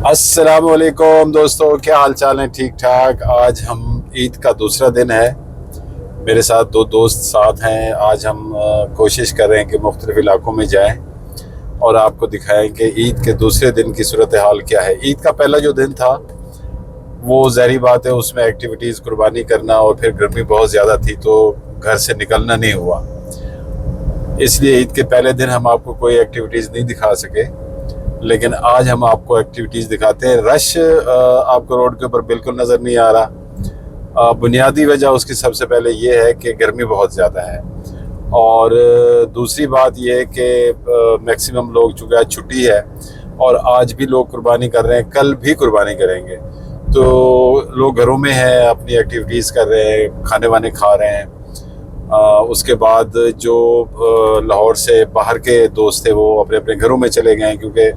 अस्सलामुअलैकुम दोस्तों, क्या हाल चाल है? ठीक ठाक। आज हम ईद का दूसरा दिन है। मेरे साथ दो दोस्त साथ हैं। आज हम कोशिश कर रहे हैं कि मुख्तलिफ इलाकों में जाएं और आपको दिखाएं कि ईद के दूसरे दिन की सूरत हाल क्या है। ईद का पहला जो दिन था वो ज़ाहिर बात है उसमें एक्टिविटीज़ कुर्बानी करना, और फिर गर्मी बहुत ज़्यादा थी तो घर से निकलना नहीं हुआ, इसलिए ईद के पहले दिन हम आपको कोई एक्टिविटीज़ नहीं दिखा सके। लेकिन आज हम आपको एक्टिविटीज़ दिखाते हैं। रश आपको रोड के ऊपर बिल्कुल नज़र नहीं आ रहा। बुनियादी वजह उसकी सबसे पहले ये है कि गर्मी बहुत ज़्यादा है, और दूसरी बात ये है कि मैक्सिमम लोग, चूँकि आज छुट्टी है और आज भी लोग कुर्बानी कर रहे हैं, कल भी कुर्बानी करेंगे, तो लोग घरों में हैं, अपनी एक्टिविटीज़ कर रहे हैं, खाने वाने खा रहे हैं। उसके बाद जो लाहौर से बाहर के दोस्त थे वो अपने अपने घरों में चले गए हैं, क्योंकि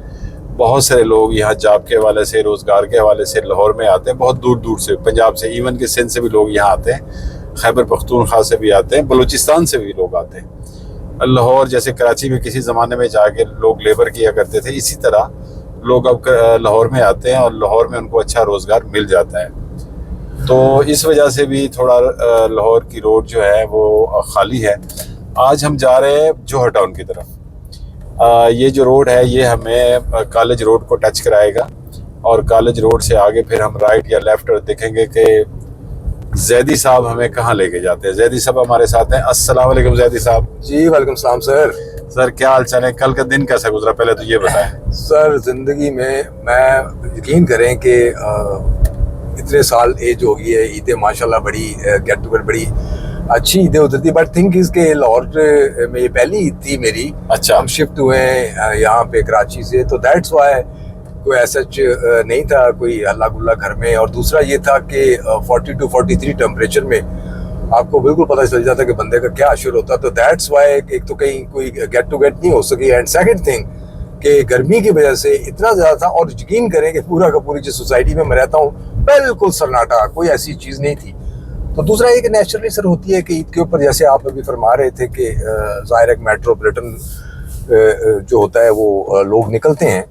बहुत सारे लोग यहाँ जॉब के हवाले से, रोज़गार के हवाले से लाहौर में आते हैं। बहुत दूर दूर से, पंजाब से, इवन के सिंध से भी लोग यहाँ आते हैं, खैबर पख्तूनख्वा से भी आते हैं, बलूचिस्तान से भी लोग आते हैं। लाहौर जैसे कराची में किसी ज़माने में जाके लोग लेबर किया करते थे, इसी तरह लोग अब लाहौर में आते हैं और लाहौर में उनको अच्छा रोज़गार मिल जाता है। तो इस वजह से भी थोड़ा लाहौर की रोड जो है वो खाली है। आज हम जा रहे हैं जोहर टाउन की तरफ। ये जो रोड है ये हमें कॉलेज रोड को टच कराएगा, और कॉलेज रोड से आगे फिर हम राइट या लेफ्ट देखेंगे कि जैदी साहब हमें कहाँ लेके जाते हैं। जैदी साहब हमारे साथ हैं। अस्सलाम वालेकुम जैदी साहब। जी वालेकुम सलाम सर। सर क्या हाल चाल है? कल का दिन कैसा गुजरा, पहले तो ये बताएं। सर जिंदगी में मैं यकीन करें कि इतने साल एज हो गई है, ईदें माशाल्लाह बड़ी गेट टूगेदर बड़ी अच्छी ईदें उतरती, बट थिंक इसके लाहौर में ये पहली ईद थी मेरी। अच्छा। हम शिफ्ट हुए हैं यहाँ पे कराची से, तो दैट्स वाई कोई ऐसा नहीं था कोई हल्ला गुल्ला घर में। और दूसरा ये था कि 42 43 टेम्परेचर में आपको बिल्कुल पता चल जाता कि बंदे का क्या अशुर होता। तो दैट्स वाई एक तो कहीं कोई गेट टू गेट नहीं हो सकी, एंड सेकंड थिंग कि गर्मी की वजह से इतना ज़्यादा था। और यकीन करें कि पूरा का पूरी जिस सोसाइटी में मैं रहता हूँ बिल्कुल सन्नाटा, कोई ऐसी चीज़ नहीं थी। तो दूसरा एक नेचुरली सर होती है कि ईद के ऊपर, जैसे आप अभी फरमा रहे थे कि ज़ाहिर है मेट्रोपॉलिटन जो होता है वो लोग निकलते हैं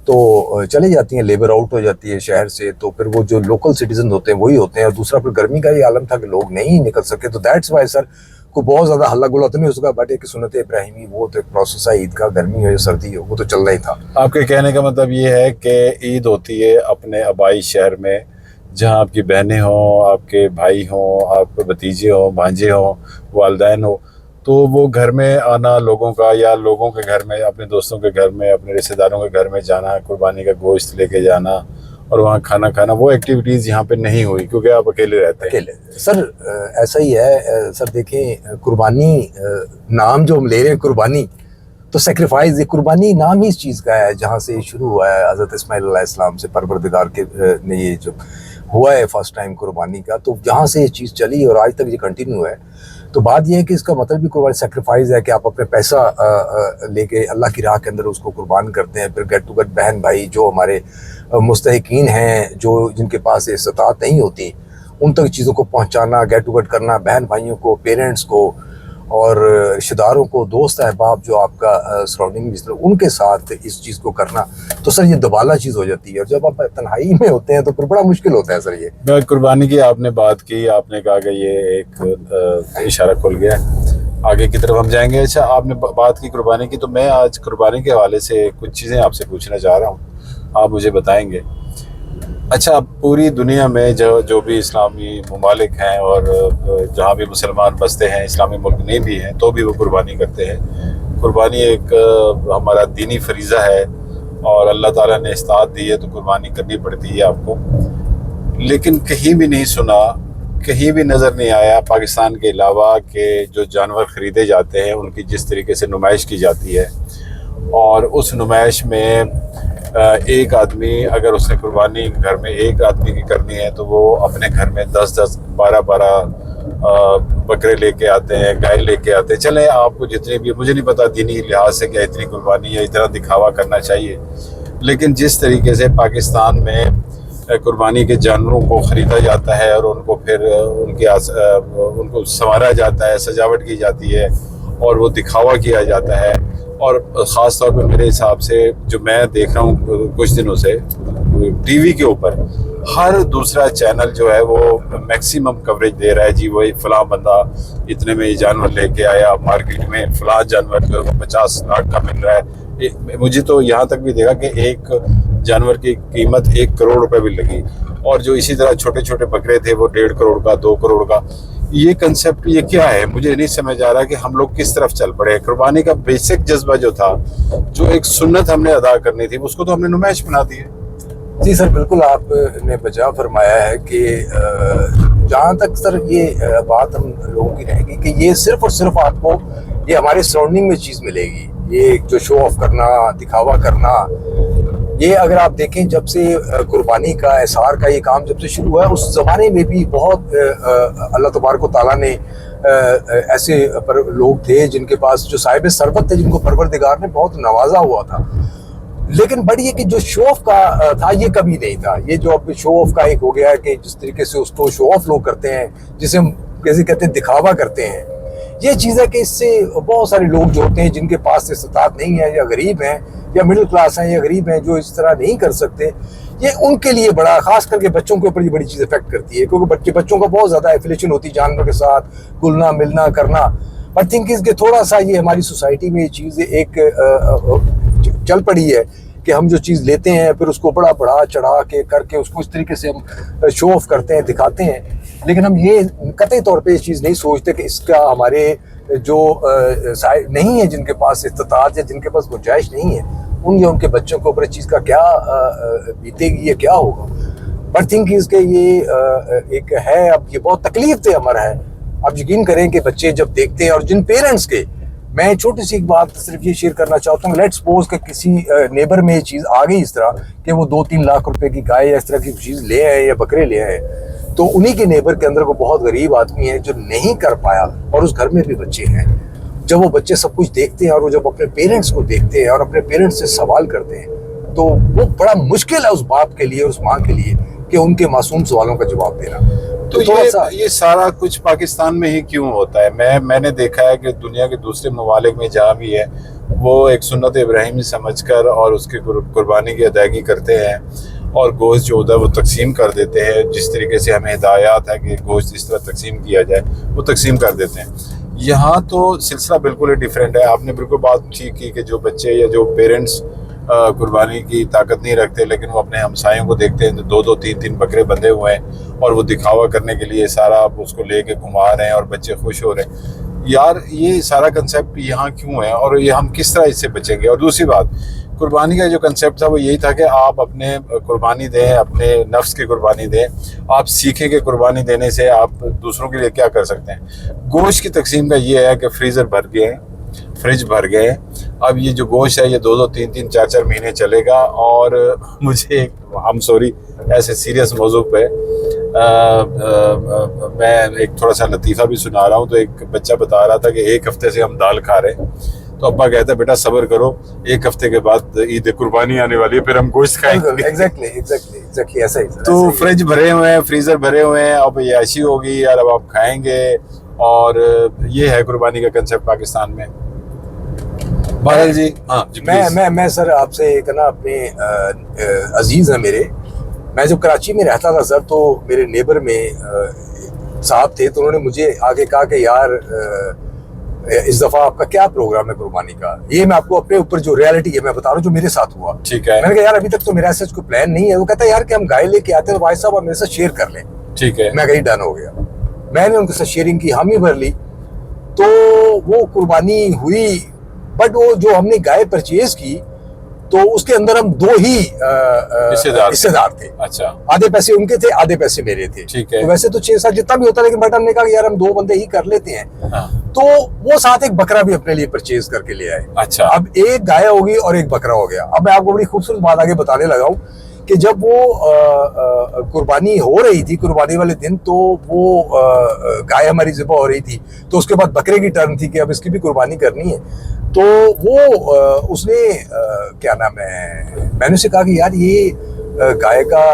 तो चले जाती हैं, लेबर आउट हो जाती है शहर से, तो फिर वो जो लोकल सिटीजन होते हैं वही होते हैं। और दूसरा फिर गर्मी का ये आलम था कि लोग नहीं निकल सके, तो दैट्स वाई सर को बहुत ज़्यादा हल्ला गुल्ला तो नहीं हो सका। बट एक सुन्नत इब्राहिमी वो तो एक प्रोसेस है, ईद का, गर्मी हो या सर्दी हो, वो तो चलना ही था। आपके कहने का मतलब ये है कि ईद होती है अपने आबाई शहर में, जहाँ आपकी बहनें हों, आपके भाई हों, आपके भतीजे हों, भांजे हों, वालदैन हो, तो वो घर में आना लोगों का, या लोगों के घर में, अपने दोस्तों के घर में, अपने रिश्तेदारों के घर में जाना, कुर्बानी का गोश्त लेके जाना और वहाँ खाना खाना, वो एक्टिविटीज़ यहाँ पे नहीं हुई क्योंकि आप अकेले रहते हैं। अकेले सर ऐसा ही है सर। देखें कुर्बानी नाम जो हम ले रहे हैं कुर्बानी, तो सेक्रीफाइस, ये कुर्बानी नाम ही इस चीज़ का है जहाँ से शुरू हुआ है। हज़रत इस्माइल अलैहिस्सलाम से परवरदिगार के ने ये जो हुआ है फर्स्ट टाइम कुर्बानी का, तो यहाँ से ये चीज़ चली और आज तक ये कंटिन्यू है। तो बात यह है कि इसका मतलब भी कुर्बानी सेक्रीफाइस है कि आप अपने पैसा लेके अल्लाह की राह के अंदर उसको कुर्बान करते हैं। फिर गेट टू गेट बहन भाई जो हमारे मुस्तहिकीन हैं, जो जिनके पास इस्तात नहीं होती, उन तक चीज़ों को पहुँचाना, गेट टू गेट करना, बहन भाइयों को, पेरेंट्स को और रिश्तेदारों को, दोस्त अहबाब जो आपका सराउंडिंग में, उनके साथ इस चीज़ को करना, तो सर ये दुबाला चीज़ हो जाती है। और जब आप तन्हाई में होते हैं तो फिर बड़ा मुश्किल होता है सर। ये कुर्बानी की आपने बात की, आपने कहा कि ये एक इशारा खुल गया, आगे की तरफ हम जाएंगे। अच्छा, आपने बात की कुर्बानी की, तो मैं आज कुर्बानी के हवाले से कुछ चीज़ें आपसे पूछना चाह रहा हूँ, आप मुझे बताएंगे। अच्छा, पूरी दुनिया में जो भी इस्लामी ममालिक हैं और जहाँ भी मुसलमान बसते हैं, इस्लामी मुल्क नहीं भी हैं तो भी वो कुर्बानी करते हैं। कुर्बानी एक हमारा दीनी फरीज़ा है और अल्लाह ताला ने इस्तात दी है तो कुर्बानी करनी पड़ती है आपको। लेकिन कहीं भी नहीं सुना, कहीं भी नज़र नहीं आया पाकिस्तान के अलावा के जो जानवर ख़रीदे जाते हैं उनकी जिस तरीके से नुमाइश की जाती है, और उस नुमाइश में एक आदमी अगर उसने कुर्बानी घर में एक आदमी की करनी है तो वो अपने घर में 10-10, 12-12 बकरे लेके आते हैं, गाय लेके आते हैं। चलें, आपको जितनी भी, मुझे नहीं पता दीनी लिहाज से क्या इतनी कुर्बानी या इतना दिखावा करना चाहिए, लेकिन जिस तरीके से पाकिस्तान में कुर्बानी के जानवरों को ख़रीदा जाता है और उनको फिर उनको संवारा जाता है, सजावट की जाती है और वो दिखावा किया जाता है, और ख़ास तौर पे मेरे हिसाब से जो मैं देख रहा हूँ कुछ दिनों से टीवी के ऊपर हर दूसरा चैनल जो है वो मैक्सिमम कवरेज दे रहा है जी, वही फलां बंदा इतने में ये जानवर लेके आया, मार्केट में फलां जानवर जो 50 लाख का मिल रहा है। मुझे तो यहाँ तक भी देखा कि एक जानवर की कीमत 1 करोड़ रुपए भी लगी, और जो इसी तरह छोटे छोटे बकरे थे वो 1.5 करोड़ का, 2 करोड़ का। ये कंसेप्ट ये क्या है, मुझे नहीं समझ आ रहा कि हम लोग किस तरफ चल पड़े। कुर्बानी का बेसिक जज्बा जो था, जो एक सुन्नत हमने अदा करनी थी, उसको तो हमने नुमाइश बना दी है। जी सर, बिल्कुल आपने बजा फरमाया है कि जहाँ तक सर ये बात हम लोगों की रहेगी कि ये सिर्फ और सिर्फ आपको ये हमारे सराउंडिंग में चीज़ मिलेगी। ये जो शो ऑफ करना, दिखावा करना, ये अगर आप देखें जब से कुर्बानी का, एसार का ये काम जब से शुरू हुआ है, उस ज़माने में भी बहुत अल्लाह तबारक व तआला ने ऐसे लोग थे जिनके पास जो साहिब सरबत थे, जिनको परवरदिगार ने बहुत नवाजा हुआ था। लेकिन बड़ी है कि जो शो ऑफ का था ये कभी नहीं था। ये जो अब शो ऑफ का एक हो गया है कि जिस तरीके से उसको शो ऑफ लोग करते हैं, जिसे हम कैसे कहते हैं दिखावा करते हैं, ये चीज़ है कि इससे बहुत सारे लोग जो होते हैं जिनके पास इस्तात नहीं है, या गरीब हैं, या मिडिल क्लास हैं, या गरीब हैं, जो इस तरह नहीं कर सकते, ये उनके लिए बड़ा, खास करके बच्चों के ऊपर ये बड़ी चीज़ इफेक्ट करती है, क्योंकि बच्चों का बहुत ज़्यादा एफिलेशन होती है जानवर के साथ, घुलना मिलना करना। बट थिंक इज कि थोड़ा सा ये हमारी सोसाइटी में ये चीज़ एक चल पड़ी है कि हम जो चीज़ लेते हैं फिर उसको बड़ा बढ़ा चढ़ा के करके उसको इस तरीके से हम शो ऑफ करते हैं, दिखाते हैं। लेकिन हम ये कतई तौर पे इस चीज़ नहीं सोचते कि इसका हमारे जो नहीं है, जिनके पास इस्तात है, जिनके पास गुंजाइश नहीं है, उन या उनके बच्चों के ऊपर इस चीज़ का क्या बीतेगी, ये क्या होगा। बट थिंक इज के ये एक है, अब ये बहुत तकलीफ से अमर है। आप यकीन करें कि बच्चे जब देखते हैं, और जिन पेरेंट्स के, मैं छोटी सी एक बात सिर्फ ये शेयर करना चाहता हूँ, लेट्स सपोज कि किसी नेबर में ये चीज़ आ गई इस तरह कि वो 2-3 लाख रुपए की गाय या इस तरह की चीज़ ले आए या बकरे ले आए, तो उन्हीं के नेबर के अंदर को बहुत गरीब आदमी है जो नहीं कर पाया, और उस घर में भी बच्चे हैं। जब वो बच्चे सब कुछ देखते हैं और वो जब अपने पेरेंट्स को देखते हैं और अपने पेरेंट्स से सवाल करते हैं, तो वो बड़ा मुश्किल है उस बाप के लिए और उस माँ के लिए कि उनके मासूम सवालों का जवाब देना। तो ये सारा कुछ पाकिस्तान में ही क्यों होता है? मैंने देखा है कि दुनिया के दूसरे ममालिक में जहाँ भी है, वो एक सुन्नत इब्राहिमी समझकर और उसके कुर्बानी की अदायगी करते हैं, और गोश्त जो होता है वो तकसीम कर देते हैं। जिस तरीके से हमें हिदायत है कि गोश्त इस तरह तकसीम किया जाए, वो तकसीम कर देते हैं। यहाँ तो सिलसिला बिल्कुल ही डिफरेंट है। आपने बिल्कुल बात ठीक की कि जो बच्चे या जो पेरेंट्स कुर्बानी की ताकत नहीं रखते, लेकिन वो अपने हमसायों को देखते हैं तो 2-2, 3-3 बकरे बंधे हुए हैं, और वो दिखावा करने के लिए सारा उसको लेके घुमा रहे हैं और बच्चे खुश हो रहे हैं। यार ये सारा कंसेप्ट यहाँ क्यों है, और ये हम किस तरह इससे बचेंगे? और दूसरी बात, कुर्बानी का जो कंसेप्ट था वो यही था कि आप अपने कुर्बानी दें, अपने नफ्स की कुर्बानी दें। आप सीखें कि कुर्बानी देने से आप दूसरों के लिए क्या कर सकते हैं। गोश्त की तकसीम का ये है कि फ्रीज़र भर गए हैं, फ्रिज भर गए। अब ये जो गोश्त है ये 2-2, 3-3, 4-4 महीने चलेगा। और मुझे हम सॉरी ऐसे सीरियस मौजू पे मैं एक थोड़ा सा लतीफ़ा भी सुना रहा हूँ। तो एक बच्चा बता रहा था कि 1 हफ्ते से हम दाल खा रहे हैं, तो अब्बा कहता है बेटा सब्र करो, 1 हफ्ते के बाद ईद कुर्बानी आने वाली है, फिर हम गोश्त खाएंगे। एग्जैक्टली ऐसा ही। तो फ्रिज भरे हुए हैं, फ्रीजर भरे हुए हैं, अब ये ऐसी होगी यार, अब आप खाएंगे। और ये है कुर्बानी का कंसेप्ट पाकिस्तान में। बादल जी, हाँ जी, मैं सर आपसे एक ना, अपने अजीज है मेरे, मैं जब कराची में रहता था सर, तो मेरे नेबर में साहब थे, तो उन्होंने मुझे आगे कहा कि यार इस दफा आपका क्या प्रोग्राम है कुर्बानी का। ये मैं आपको अपने ऊपर जो रियलिटी है मैं बता रहा हूँ, जो मेरे साथ हुआ। ठीक है। मैंने कहा यार अभी तक तो मेरा ऐसा कोई प्लान नहीं है। वो कहता है यार कि हम गाय लेके आते हैं तो भाई साहब आप मेरे साथ शेयर कर लें। ठीक है। मैं कहीं डन हो गया, मैंने उनके साथ शेयरिंग की, हामी भर ली, तो वो कुर्बानी हुई। बट वो जो हमने गाय परचेज की, तो उसके अंदर हम 2 ही हिस्सेदार थे। अच्छा। आधे पैसे उनके थे, आधे पैसे मेरे थे। ठीक है। तो वैसे तो 6-7 जितना भी होता, लेकिन बट हमने कहा यार हम 2 बंदे ही कर लेते हैं। हाँ। तो वो साथ एक बकरा भी अपने लिए परचेज करके ले आए। अच्छा। अब एक गाय होगी और एक बकरा हो गया। अब मैं आपको बड़ी खूबसूरत बात आगे बताने लगा हूँ कि जब वो कुर्बानी हो रही थी, कुर्बानी वाले दिन, तो वो गाय हमारी ज़िबा हो रही थी, तो उसके बाद बकरे की टर्न थी कि अब इसकी भी कुर्बानी करनी है। तो वो उसने क्या नाम है, मैंने उसे कहा कि यार ये गाय का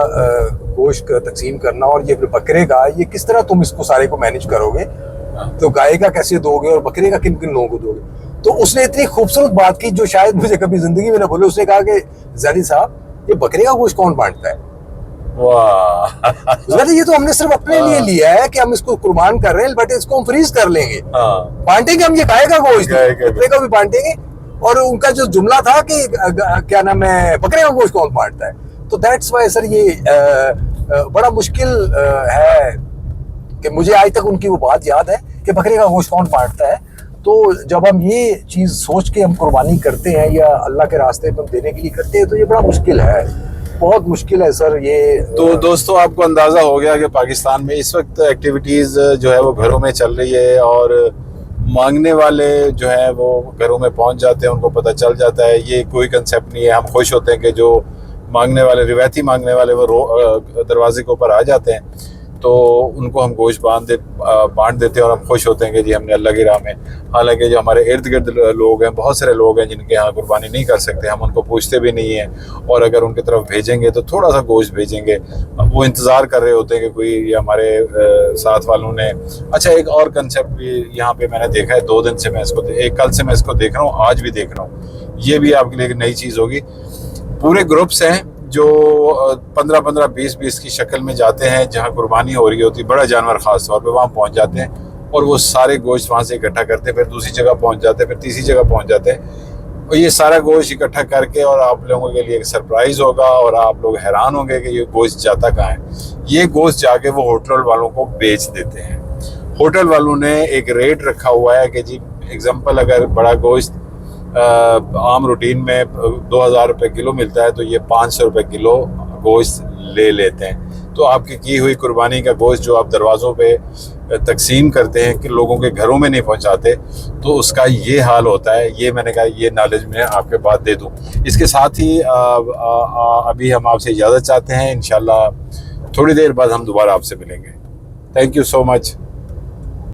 गोश्त तकसीम करना और ये बकरे का, ये किस तरह तुम इसको सारे को मैनेज करोगे? तो गाय का कैसे दोगे और बकरे का किन किन लोगों को दोगे? तो उसने इतनी खूबसूरत बात की जो शायद मुझे कभी जिंदगी में ना बोले। उसने कहा कि ज़ैदी साहब, ये बकरे का गोश्त कौन बांटता है? वाह। ज़ैदी, ये तो हमने सिर्फ अपने लिए लिया है कि हम इसको कुर्बान कर रहे हैं, बट इसको हम फ्रीज कर लेंगे, बांटेंगे हम, ये गाय का गोश्त, बकरे का भी बांटेंगे। और उनका जो जुमला था कि क्या नाम है, बकरे का गोश्त कौन बांटता है। तो दैट्स वाई सर ये बड़ा मुश्किल है कि मुझे आज तक उनकी वो बात याद है कि बकरे का गोश्त कौन बांटता है। तो जब हम ये चीज़ सोच के हम कुर्बानी करते हैं या अल्लाह के रास्ते में हम देने के लिए करते हैं, तो ये बड़ा मुश्किल है, बहुत मुश्किल है सर ये। तो दोस्तों, आपको अंदाज़ा हो गया कि पाकिस्तान में इस वक्त एक्टिविटीज़ जो है वो घरों में चल रही है, और मांगने वाले जो है वो घरों में पहुंच जाते हैं, उनको पता चल जाता है। ये कोई कंसेप्ट नहीं है। हम खुश होते हैं कि जो मांगने वाले, रिवायती मांगने वाले, वो दरवाजे के ऊपर आ जाते हैं, तो उनको हम गोश्त बांट देते हैं, और हम खुश होते हैं कि जी हमने अल्लाह की राह में। हालांकि जो हमारे इर्द गिर्द लोग हैं, बहुत सारे लोग हैं जिनके यहाँ कुर्बानी नहीं कर सकते, हम उनको पूछते भी नहीं हैं, और अगर उनकी तरफ भेजेंगे तो थोड़ा सा गोश्त भेजेंगे। वो इंतज़ार कर रहे होते हैं कि कोई, ये हमारे साथ वालों ने। अच्छा, एक और कंसेप्ट भी यहाँ पे मैंने देखा है, 2 दिन से मैं इसको, कल से मैं इसको देख रहा हूँ, आज भी देख रहा हूँ। ये भी आपके लिए एक नई चीज़ होगी। पूरे ग्रुप्स हैं जो 15-15, 20-20 की शक्ल में जाते हैं जहाँ कुर्बानी हो रही होती, बड़ा जानवर ख़ास तौर पे, वहाँ पहुँच जाते हैं, और वो सारे गोश्त वहाँ से इकट्ठा करते हैं, फिर दूसरी जगह पहुँच जाते हैं, फिर तीसरी जगह पहुँच जाते हैं, और ये सारा गोश्त इकट्ठा करके, और आप लोगों के लिए एक सरप्राइज़ होगा, और आप लोग हैरान होंगे कि ये गोश्त जाता कहाँ है। ये गोश्त जाके वो होटल वालों को बेच देते हैं। होटल वालों ने एक रेट रखा हुआ है कि जी, एग्जाम्पल, अगर बड़ा गोश्त आम रूटीन में 2000 रुपये किलो मिलता है, तो ये 500 रुपये किलो गोश्त ले लेते हैं। तो आपकी की हुई कुर्बानी का गोश्त जो आप दरवाज़ों पे तकसीम करते हैं कि लोगों के घरों में नहीं पहुंचाते, तो उसका ये हाल होता है। ये मैंने कहा, ये नॉलेज मैं आपके बात दे दूं। इसके साथ ही अभी हम आपसे इजाज़त चाहते हैं। इंशाल्लाह थोड़ी देर बाद हम दोबारा आपसे मिलेंगे। Thank you so much.